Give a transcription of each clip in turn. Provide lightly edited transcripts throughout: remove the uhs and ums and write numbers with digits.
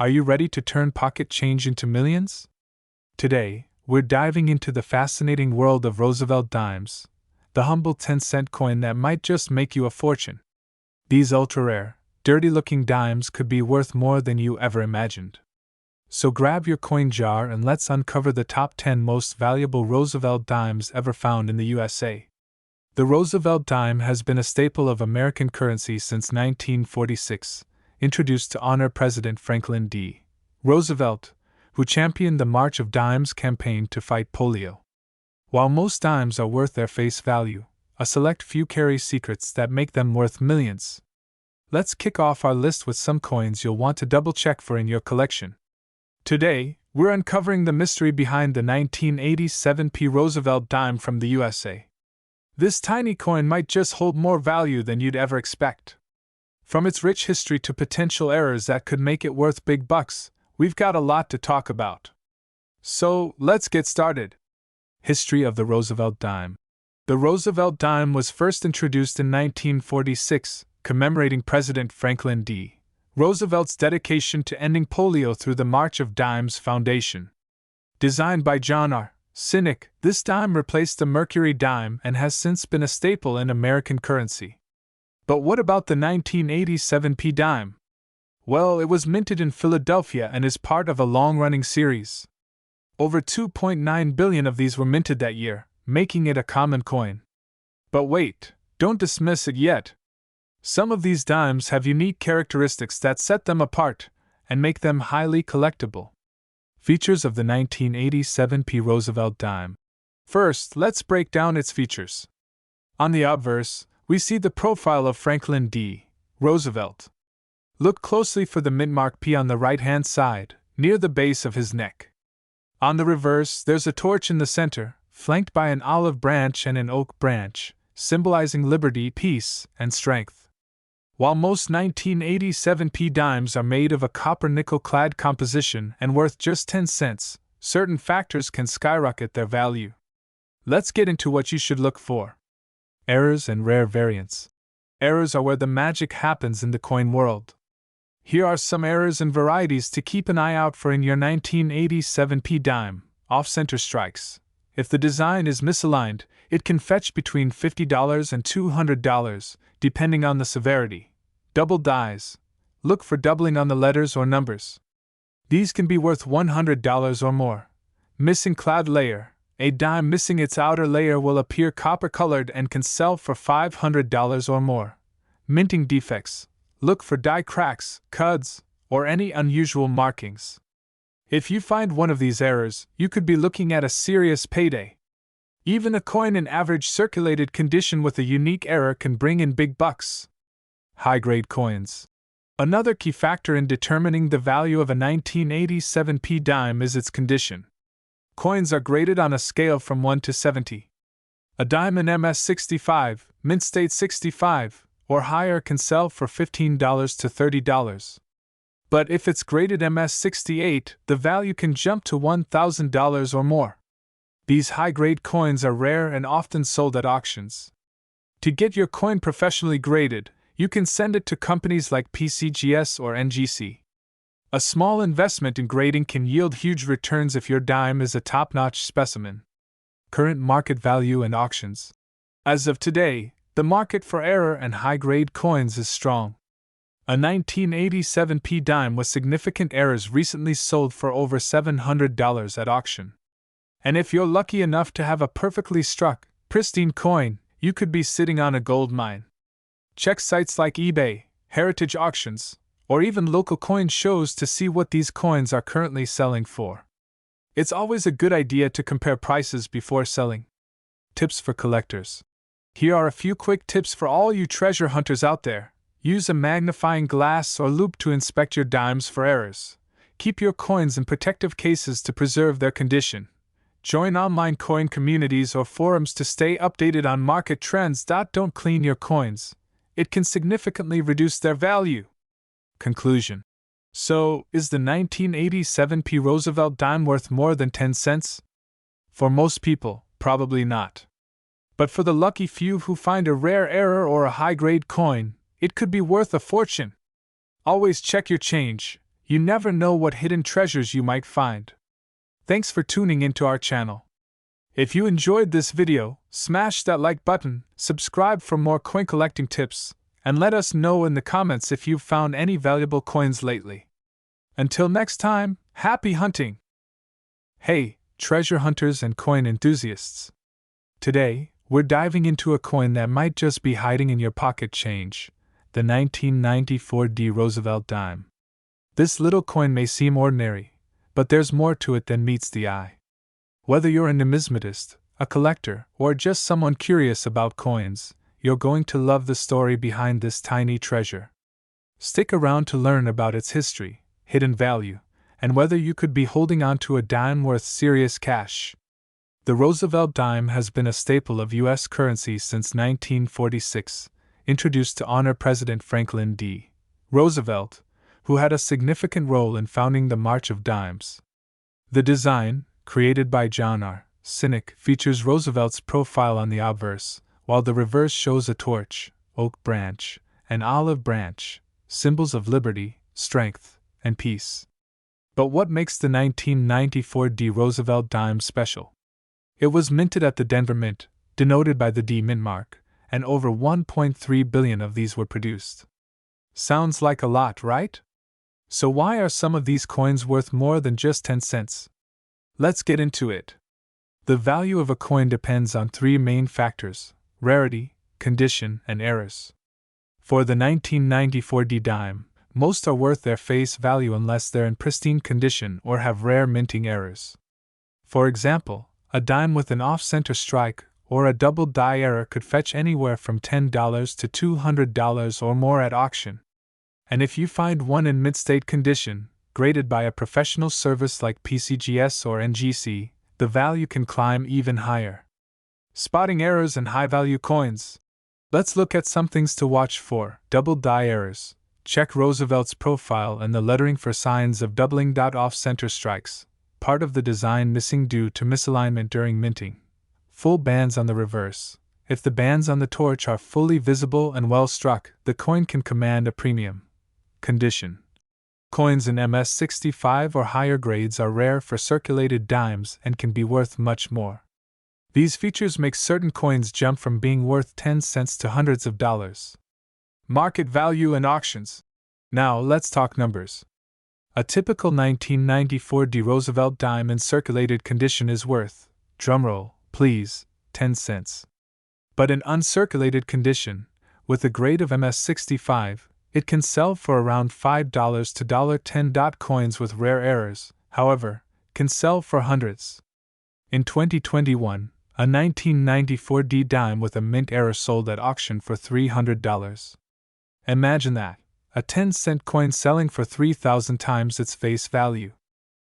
Are you ready to turn pocket change into millions? Today, we're diving into the fascinating world of Roosevelt dimes, the humble 10-cent coin that might just make you a fortune. These ultra-rare, dirty-looking dimes could be worth more than you ever imagined. So grab your coin jar and let's uncover the top 10 most valuable Roosevelt dimes ever found in the USA. The Roosevelt dime has been a staple of American currency since 1946, introduced to honor President Franklin D. Roosevelt, who championed the March of Dimes campaign to fight polio. While most dimes are worth their face value, a select few carry secrets that make them worth millions. Let's kick off our list with some coins you'll want to double-check for in your collection. Today, we're uncovering the mystery behind the 1987p Roosevelt dime from the USA. This tiny coin might just hold more value than you'd ever expect. From its rich history to potential errors that could make it worth big bucks, we've got a lot to talk about. So, let's get started. History of the Roosevelt dime. The Roosevelt dime was first introduced in 1946, commemorating President Franklin D. Roosevelt's dedication to ending polio through the March of Dimes Foundation. Designed by John R. Sinek, this dime replaced the Mercury dime and has since been a staple in American currency. But what about the 1987p dime? Well, it was minted in Philadelphia and is part of a long-running series. Over 2.9 billion of these were minted that year, making it a common coin. But wait, don't dismiss it yet. Some of these dimes have unique characteristics that set them apart and make them highly collectible. Features of the 1987p Roosevelt dime. First, let's break down its features. On the obverse, we see the profile of Franklin D. Roosevelt. Look closely for the mint mark P on the right-hand side, near the base of his neck. On the reverse, there's a torch in the center, flanked by an olive branch and an oak branch, symbolizing liberty, peace, and strength. While most 1987p dimes are made of a copper-nickel-clad composition and worth just 10 cents, certain factors can skyrocket their value. Let's get into what you should look for. Errors and rare variants. Errors are where the magic happens in the coin world. Here are some errors and varieties to keep an eye out for in your 1987p dime. Off-center strikes. If the design is misaligned, it can fetch between $50 and $200, depending on the severity. Double dies. Look for doubling on the letters or numbers. These can be worth $100 or more. Missing cloud layer. A dime missing its outer layer will appear copper-colored and can sell for $500 or more. Minting defects. Look for die cracks, cuds, or any unusual markings. If you find one of these errors, you could be looking at a serious payday. Even a coin in average circulated condition with a unique error can bring in big bucks. High-grade coins. Another key factor in determining the value of a 1987p dime is its condition. Coins are graded on a scale from 1 to 70. A dime in MS65, mint state 65, or higher can sell for $15 to $30. But if it's graded MS68, the value can jump to $1,000 or more. These high-grade coins are rare and often sold at auctions. To get your coin professionally graded, you can send it to companies like PCGS or NGC. A small investment in grading can yield huge returns if your dime is a top-notch specimen. Current market value and auctions. As of today, the market for error and high-grade coins is strong. A 1987p dime with significant errors recently sold for over $700 at auction. And if you're lucky enough to have a perfectly struck, pristine coin, you could be sitting on a gold mine. Check sites like eBay, Heritage Auctions, or even local coin shows to see what these coins are currently selling for. It's always a good idea to compare prices before selling. Tips for collectors. Here are a few quick tips for all you treasure hunters out there. Use a magnifying glass or loupe to inspect your dimes for errors. Keep your coins in protective cases to preserve their condition. Join online coin communities or forums to stay updated on market trends. Don't clean your coins. It can significantly reduce their value. Conclusion. So, is the 1987p Roosevelt dime worth more than 10 cents? For most people, probably not. But for the lucky few who find a rare error or a high-grade coin, it could be worth a fortune. Always check your change. You never know what hidden treasures you might find. Thanks for tuning into our channel. If you enjoyed this video, smash that like button, subscribe for more coin collecting tips, and let us know in the comments if you've found any valuable coins lately. Until next time, happy hunting! Hey, treasure hunters and coin enthusiasts! Today, we're diving into a coin that might just be hiding in your pocket change, the 1994 Roosevelt dime. This little coin may seem ordinary, but there's more to it than meets the eye. Whether you're a numismatist, a collector, or just someone curious about coins, you're going to love the story behind this tiny treasure. Stick around to learn about its history, hidden value, and whether you could be holding on to a dime worth serious cash. The Roosevelt dime has been a staple of U.S. currency since 1946, introduced to honor President Franklin D. Roosevelt, who had a significant role in founding the March of Dimes. The design, created by John R. Sinek, features Roosevelt's profile on the obverse, while the reverse shows a torch, oak branch, and olive branch, symbols of liberty, strength, and peace. But what makes the 1994 Roosevelt dime special? It was minted at the Denver Mint, denoted by the D mint mark, and over 1.3 billion of these were produced. Sounds like a lot, right? So why are some of these coins worth more than just 10 cents? Let's get into it. The value of a coin depends on three main factors: rarity, condition, and errors. For the 1994 dime, most are worth their face value unless they're in pristine condition or have rare minting errors. For example, a dime with an off-center strike or a double die error could fetch anywhere from $10 to $200 or more at auction. And if you find one in mid-state condition, graded by a professional service like PCGS or NGC, the value can climb even higher. Spotting errors in high-value coins. Let's look at some things to watch for. Double die errors. Check Roosevelt's profile and the lettering for signs of doubling. Off-center strikes. Part of the design missing due to misalignment during minting. Full bands on the reverse. If the bands on the torch are fully visible and well struck, the coin can command a premium. Condition. Coins in MS-65 or higher grades are rare for circulated dimes and can be worth much more. These features make certain coins jump from being worth 10 cents to hundreds of dollars. Market value and auctions. Now let's talk numbers. A typical 1994 Roosevelt dime in circulated condition is worth, drumroll, please, 10 cents. But in uncirculated condition, with a grade of MS-65, it can sell for around $5 to $10. Coins with rare errors, however, can sell for hundreds. In 2021, a 1994 dime with a mint error sold at auction for $300. Imagine that, a 10-cent coin selling for 3,000 times its face value.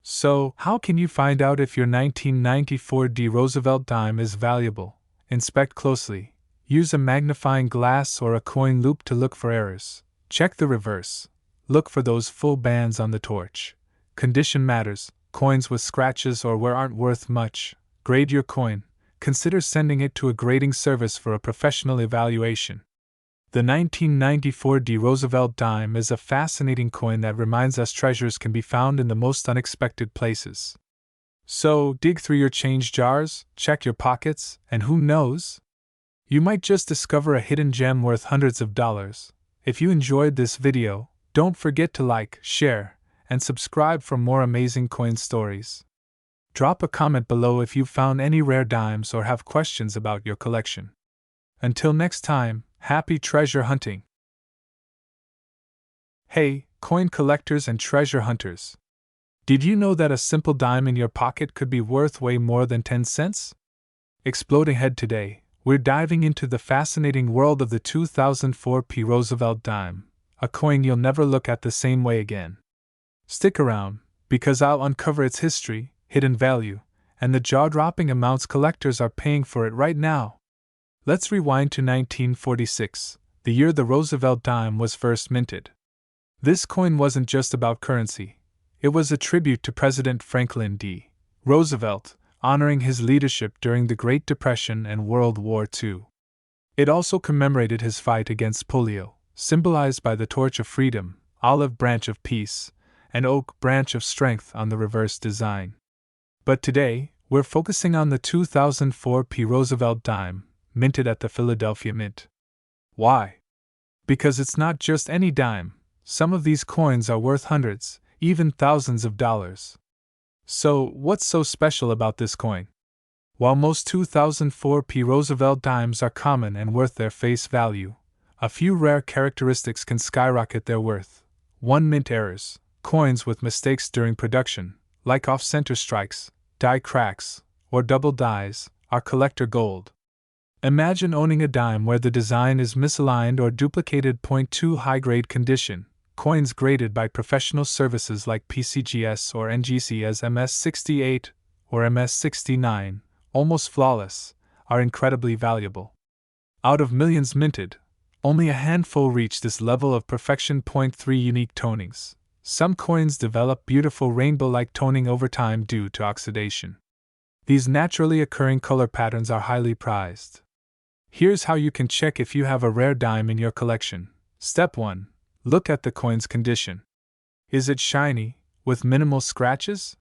So, how can you find out if your 1994 Roosevelt dime is valuable? Inspect closely. Use a magnifying glass or a coin loop to look for errors. Check the reverse. Look for those full bands on the torch. Condition matters. Coins with scratches or wear aren't worth much. Grade your coin. Consider sending it to a grading service for a professional evaluation. The 1994 Roosevelt dime is a fascinating coin that reminds us treasures can be found in the most unexpected places. So, dig through your change jars, check your pockets, and who knows? You might just discover a hidden gem worth hundreds of dollars. If you enjoyed this video, don't forget to like, share, and subscribe for more amazing coin stories. Drop a comment below if you found any rare dimes or have questions about your collection. Until next time, happy treasure hunting! Hey, coin collectors and treasure hunters! Did you know that a simple dime in your pocket could be worth way more than 10 cents? Exploding ahead today, we're diving into the fascinating world of the 2004 Roosevelt dime, a coin you'll never look at the same way again. Stick around, because I'll uncover its history, hidden value, and the jaw-dropping amounts collectors are paying for it right now. Let's rewind to 1946, the year the Roosevelt dime was first minted. This coin wasn't just about currency. It was a tribute to President Franklin D. Roosevelt, honoring his leadership during the Great Depression and World War II. It also commemorated his fight against polio, symbolized by the torch of freedom, olive branch of peace, an oak branch of strength on the reverse design. But today, we're focusing on the 2004 P. Roosevelt dime, minted at the Philadelphia Mint. Why? Because it's not just any dime. Some of these coins are worth hundreds, even thousands of dollars. So, what's so special about this coin? While most 2004 P. Roosevelt dimes are common and worth their face value, a few rare characteristics can skyrocket their worth. 1. Mint errors. Coins with mistakes during production, like off-center strikes, die cracks, or double dies, are collector gold. Imagine owning a dime where the design is misaligned or duplicated. 2. High-grade condition. Coins graded by professional services like PCGS or NGC as MS68 or MS69, almost flawless, are incredibly valuable. Out of millions minted, only a handful reach this level of perfection. 3. Unique tonings. Some coins develop beautiful rainbow-like toning over time due to oxidation. These naturally occurring color patterns are highly prized. Here's how you can check if you have a rare dime in your collection. Step 1. Look at the coin's condition. Is it shiny, with minimal scratches?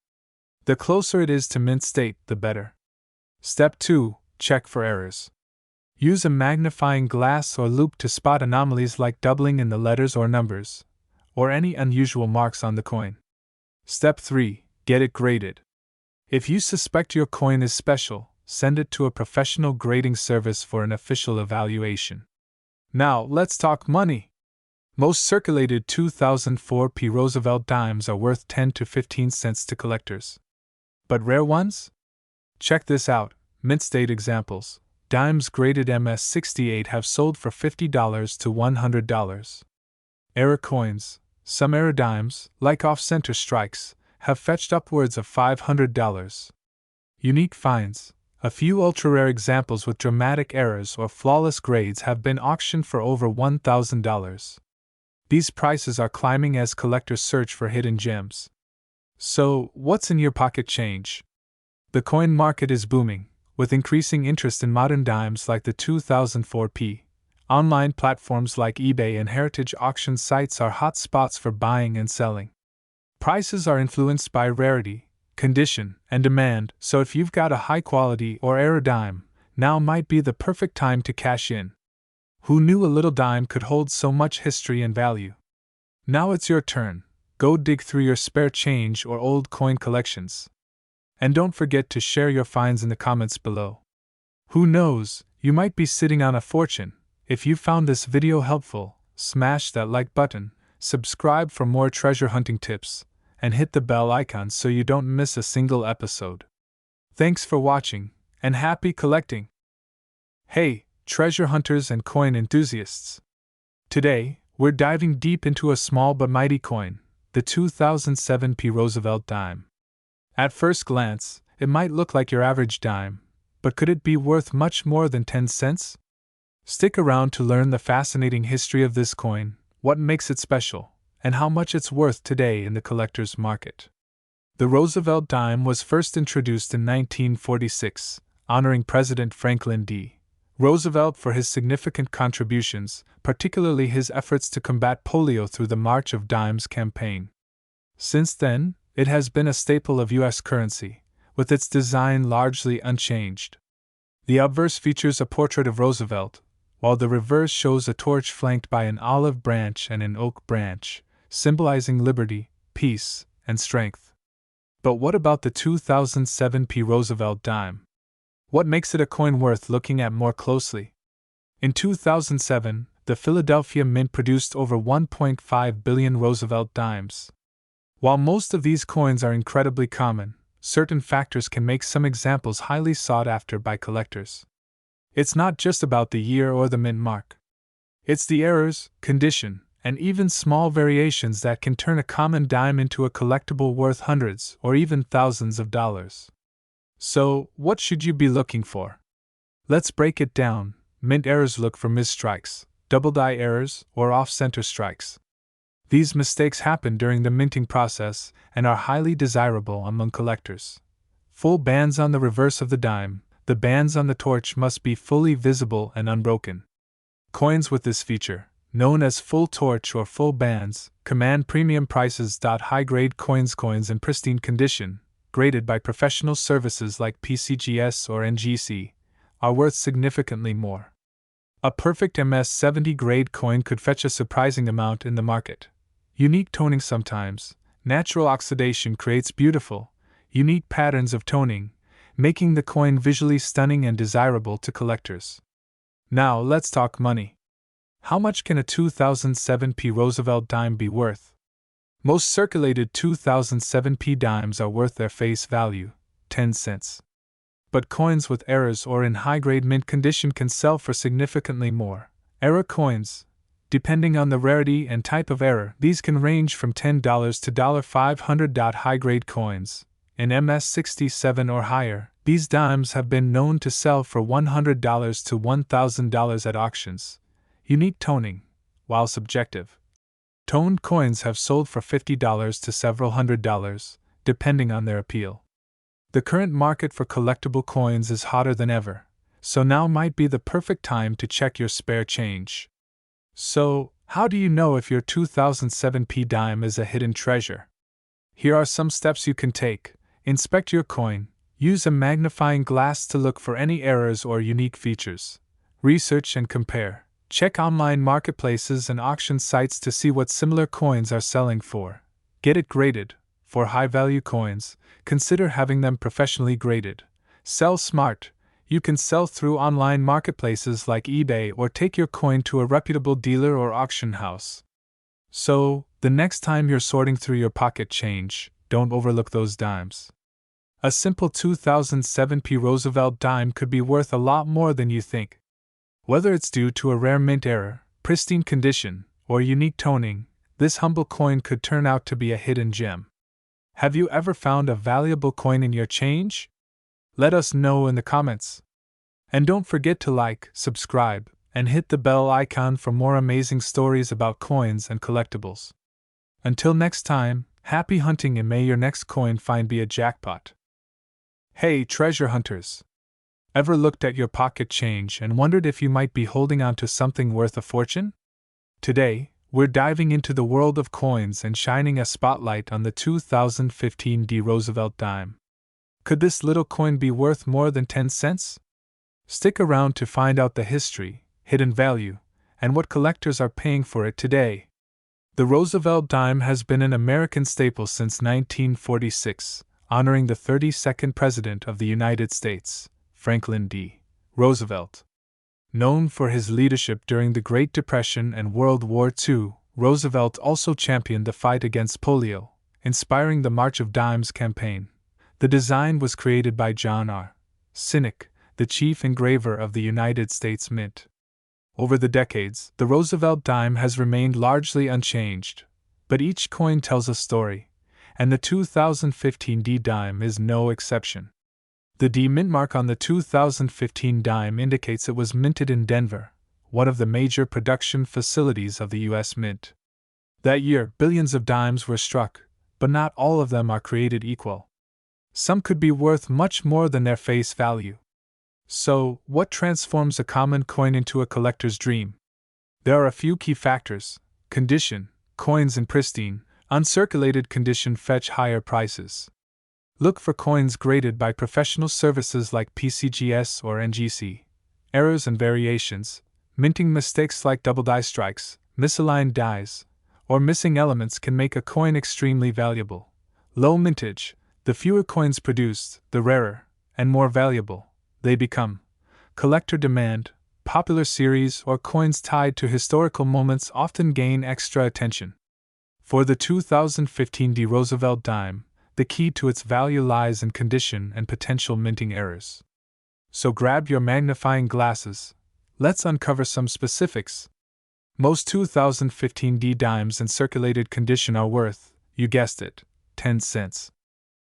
The closer it is to mint state, the better. Step 2. Check for errors. Use a magnifying glass or loupe to spot anomalies like doubling in the letters or numbers, or any unusual marks on the coin. Step 3. Get it graded. If you suspect your coin is special, send it to a professional grading service for an official evaluation. Now, let's talk money. Most circulated 2004 P. Roosevelt dimes are worth 10 to 15 cents to collectors. But rare ones? Check this out. Mint state examples. Dimes graded MS68 have sold for $50 to $100. Error coins. Some error dimes, like off-center strikes, have fetched upwards of $500. Unique finds. A few ultra-rare examples with dramatic errors or flawless grades have been auctioned for over $1,000. These prices are climbing as collectors search for hidden gems. So, what's in your pocket change? The coin market is booming, with increasing interest in modern dimes like the 2004 P. Online platforms like eBay and heritage auction sites are hot spots for buying and selling. Prices are influenced by rarity, condition, and demand, so if you've got a high-quality or error dime, now might be the perfect time to cash in. Who knew a little dime could hold so much history and value? Now it's your turn. Go dig through your spare change or old coin collections. And don't forget to share your finds in the comments below. Who knows, you might be sitting on a fortune. If you found this video helpful, smash that like button, subscribe for more treasure hunting tips, and hit the bell icon so you don't miss a single episode. Thanks for watching, and happy collecting! Hey, treasure hunters and coin enthusiasts! Today, we're diving deep into a small but mighty coin, the 2007 P. Roosevelt dime. At first glance, it might look like your average dime, but could it be worth much more than 10 cents? Stick around to learn the fascinating history of this coin, what makes it special, and how much it's worth today in the collector's market. The Roosevelt dime was first introduced in 1946, honoring President Franklin D. Roosevelt for his significant contributions, particularly his efforts to combat polio through the March of Dimes campaign. Since then, it has been a staple of U.S. currency, with its design largely unchanged. The obverse features a portrait of Roosevelt, while the reverse shows a torch flanked by an olive branch and an oak branch, symbolizing liberty, peace, and strength. But what about the 2007 P. Roosevelt dime? What makes it a coin worth looking at more closely? In 2007, the Philadelphia Mint produced over 1.5 billion Roosevelt dimes. While most of these coins are incredibly common, certain factors can make some examples highly sought after by collectors. It's not just about the year or the mint mark. It's the errors, condition, and even small variations that can turn a common dime into a collectible worth hundreds or even thousands of dollars. So, what should you be looking for? Let's break it down. Mint errors: look for misstrikes, double die errors, or off-center strikes. These mistakes happen during the minting process and are highly desirable among collectors. Full bands on the reverse of the dime. The bands on the torch must be fully visible and unbroken. Coins with this feature, known as full torch or full bands, command premium prices. High-grade coins in pristine condition, graded by professional services like PCGS or NGC, are worth significantly more. A perfect MS-70 grade coin could fetch a surprising amount in the market. Unique toning. Sometimes, natural oxidation creates beautiful, unique patterns of toning, making the coin visually stunning and desirable to collectors. Now let's talk money. How much can a 2007p Roosevelt dime be worth? Most circulated 2007p dimes are worth their face value, 10 cents. But coins with errors or in high-grade mint condition can sell for significantly more. Error coins, depending on the rarity and type of error, these can range from $10 to $500. High-grade coins, in MS-67 or higher, these dimes have been known to sell for $100 to $1,000 at auctions. Unique toning, while subjective. Toned coins have sold for $50 to several $100s, depending on their appeal. The current market for collectible coins is hotter than ever, so now might be the perfect time to check your spare change. So, how do you know if your 2007p dime is a hidden treasure? Here are some steps you can take. Inspect your coin. Use a magnifying glass to look for any errors or unique features. Research and compare. Check online marketplaces and auction sites to see what similar coins are selling for. Get it graded. For high-value coins, consider having them professionally graded. Sell smart. You can sell through online marketplaces like eBay or take your coin to a reputable dealer or auction house. So, the next time you're sorting through your pocket change, don't overlook those dimes. A simple 2007p Roosevelt dime could be worth a lot more than you think. Whether it's due to a rare mint error, pristine condition, or unique toning, this humble coin could turn out to be a hidden gem. Have you ever found a valuable coin in your change? Let us know in the comments. And don't forget to like, subscribe, and hit the bell icon for more amazing stories about coins and collectibles. Until next time, happy hunting and may your next coin find be a jackpot. Hey, treasure hunters! Ever looked at your pocket change and wondered if you might be holding on to something worth a fortune? Today, we're diving into the world of coins and shining a spotlight on the 2015 Roosevelt dime. Could this little coin be worth more than 10 cents? Stick around to find out the history, hidden value, and what collectors are paying for it today. The Roosevelt dime has been an American staple since 1946, honoring the 32nd President of the United States, Franklin D. Roosevelt. Known for his leadership during the Great Depression and World War II, Roosevelt also championed the fight against polio, inspiring the March of Dimes campaign. The design was created by John R. Sinek, the chief engraver of the United States Mint. Over the decades, the Roosevelt dime has remained largely unchanged, but each coin tells a story, and the 2015 D dime is no exception. The D mint mark on the 2015 dime indicates it was minted in Denver, one of the major production facilities of the U.S. Mint. That year, billions of dimes were struck, but not all of them are created equal. Some could be worth much more than their face value. So, what transforms a common coin into a collector's dream? There are a few key factors. Condition. Coins in pristine, uncirculated condition fetch higher prices. Look for coins graded by professional services like PCGS or NGC. Errors and variations, minting mistakes like double die strikes, misaligned dies, or missing elements can make a coin extremely valuable. Low mintage. The fewer coins produced, the rarer and more valuable they become. Collector demand. Popular series or coins tied to historical moments often gain extra attention. For the 2015 D Roosevelt dime, the key to its value lies in condition and potential minting errors. So grab your magnifying glasses. Let's uncover some specifics. Most 2015 D dimes in circulated condition are worth, you guessed it, 10 cents.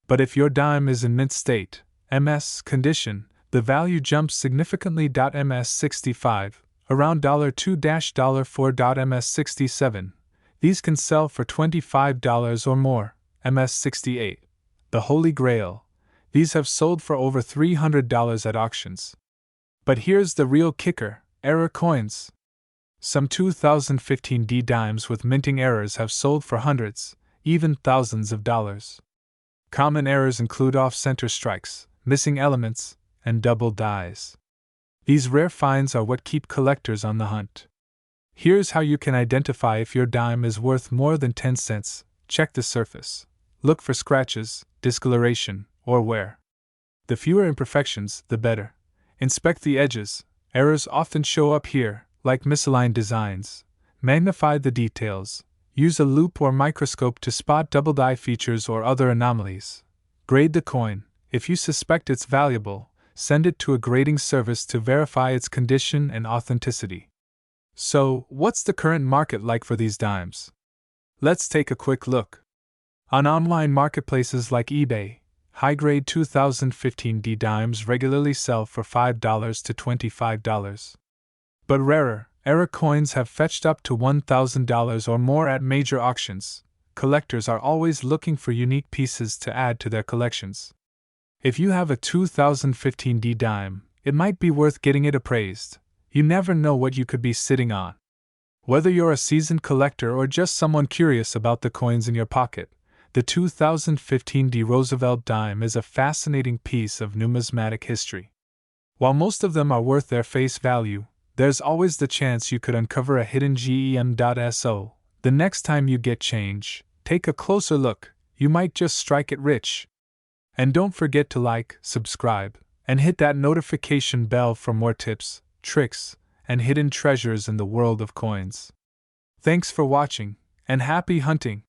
But if your dime is in mint state, MS condition, the value jumps significantly. MS65, around $2-$4. MS67, these can sell for $25 or more. MS68, the Holy Grail, these have sold for over $300 at auctions. But here's the real kicker: error coins. Some 2015 D dimes with minting errors have sold for hundreds, even thousands of dollars. Common errors include off-center strikes, missing elements, and double dies. These rare finds are what keep collectors on the hunt. Here's how you can identify if your dime is worth more than 10 cents. Check the surface. Look for scratches, discoloration, or wear. The fewer imperfections, the better. Inspect the edges. Errors often show up here, like misaligned designs. Magnify the details. Use a loupe or microscope to spot double die features or other anomalies. Grade the coin. If you suspect it's valuable, send it to a grading service to verify its condition and authenticity. So, what's the current market like for these dimes? Let's take a quick look. On online marketplaces like eBay, high-grade 2015 D dimes regularly sell for $5 to $25. But rarer, error coins have fetched up to $1,000 or more at major auctions. Collectors are always looking for unique pieces to add to their collections. If you have a 2015 D dime, it might be worth getting it appraised. You never know what you could be sitting on. Whether you're a seasoned collector or just someone curious about the coins in your pocket, the 2015 D Roosevelt dime is a fascinating piece of numismatic history. While most of them are worth their face value, there's always the chance you could uncover a hidden gem.so. The next time you get change, take a closer look, you might just strike it rich. And don't forget to like, subscribe, and hit that notification bell for more tips, tricks, and hidden treasures in the world of coins. Thanks for watching, and happy hunting!